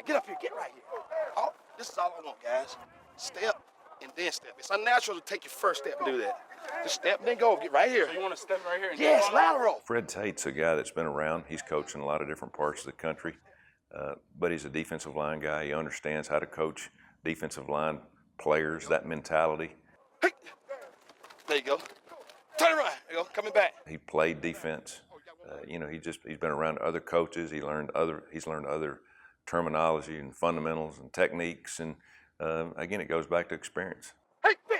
Get up here. Get right here. Oh, this is all I want, guys. Step and then step. It's unnatural to take your first step and do that. Just step and then go. Get right here. So you want to step right here? And yes, lateral. Fred Tate's a guy that's been around. He's coached in a lot of different parts of the country, but he's a defensive line guy. He understands how to coach defensive line players, that mentality. Hey. There you go. Turn around. There you go. Coming back. He played defense. He's been around other coaches. He's learned other terminology and fundamentals and techniques. And again, it goes back to experience. Hey, man.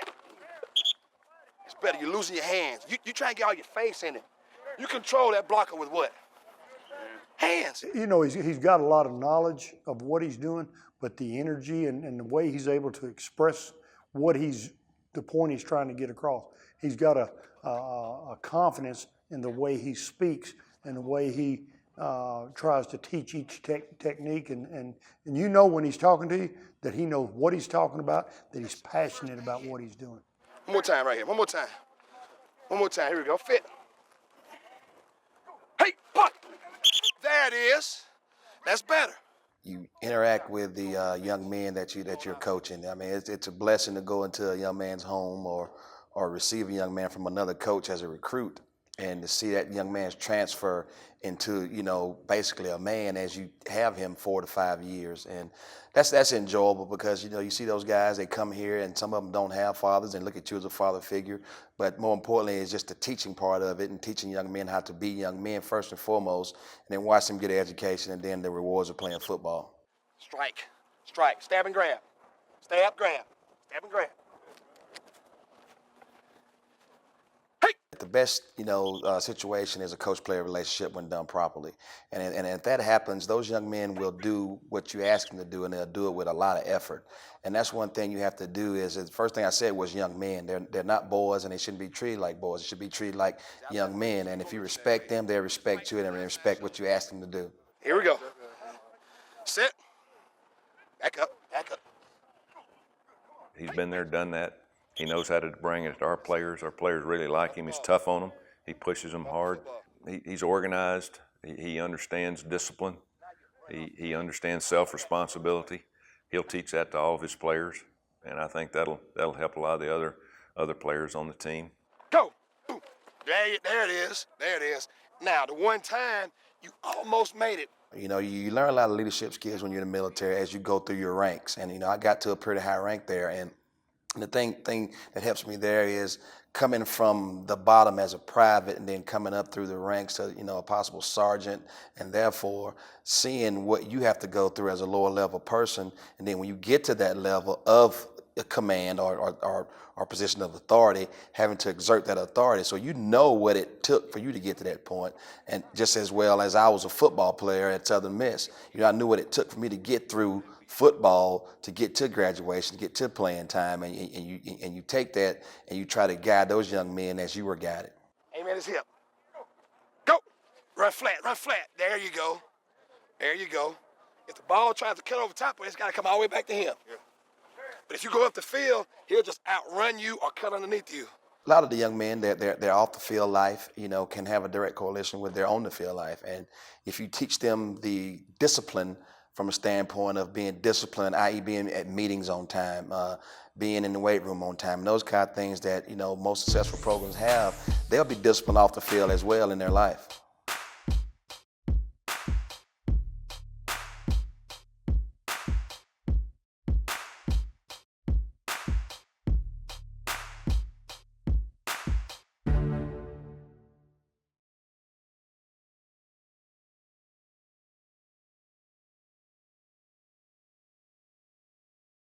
It's better. You're losing your hands. You try and get all your face in it. You control that blocker with what? Hands. You know, he's got a lot of knowledge of what he's doing, but the energy and the way he's able to express the point he's trying to get across. He's got a confidence in the way he speaks and the way he tries to teach each technique. And you know when he's talking to you that he knows what he's talking about, that he's passionate about what he's doing. One more time right here. One more time. One more time. Here we go. Fit. Hey, puck. There it is. That's better. You interact with the young men that you're coaching. I mean, it's a blessing to go into a young man's home or receive a young man from another coach as a recruit, and to see that young man's transfer into, basically a man as you have him 4 to 5 years. And that's enjoyable because, you see those guys, they come here and some of them don't have fathers and look at you as a father figure. But more importantly, it's just the teaching part of it and teaching young men how to be young men first and foremost, and then watch them get an education, and then the rewards of playing football. Strike, stab and grab. Stab, grab, stab and grab. The best, situation is a coach-player relationship when done properly. And if that happens, those young men will do what you ask them to do, and they'll do it with a lot of effort. And that's one thing you have to do is the first thing I said was young men. They're not boys, and they shouldn't be treated like boys. They should be treated like young men. And if you respect them, they'll respect you, and they respect what you ask them to do. Here we go. Sit. Back up, back up. He's been there, done that. He knows how to bring it to our players. Our players really like him. He's tough on them. He pushes them hard. He's organized. He understands discipline. He understands self-responsibility. He'll teach that to all of his players, and I think that'll help a lot of the other players on the team. Go. There it is. There it is. Now, the one time you almost made it. You learn a lot of leadership skills when you're in the military as you go through your ranks. And, I got to a pretty high rank there. And the thing that helps me there is coming from the bottom as a private and then coming up through the ranks to, a possible sergeant, and therefore seeing what you have to go through as a lower level person. And then when you get to that level of a command or position of authority, having to exert that authority. So you know what it took for you to get to that point. And just as well as I was a football player at Southern Miss, I knew what it took for me to get through football, to get to graduation, to get to playing time, and you take that and you try to guide those young men as you were guided. Amen. His hip. Go. Run flat. There you go. There you go. If the ball tries to cut over top of it, it's got to come all the way back to him. Yeah. But if you go up the field, he'll just outrun you or cut underneath you. A lot of the young men, their off the field life, can have a direct correlation with their on the field life. And if you teach them the discipline from a standpoint of being disciplined, i.e. being at meetings on time, being in the weight room on time, and those kind of things that, most successful programs have, they'll be disciplined off the field as well in their life.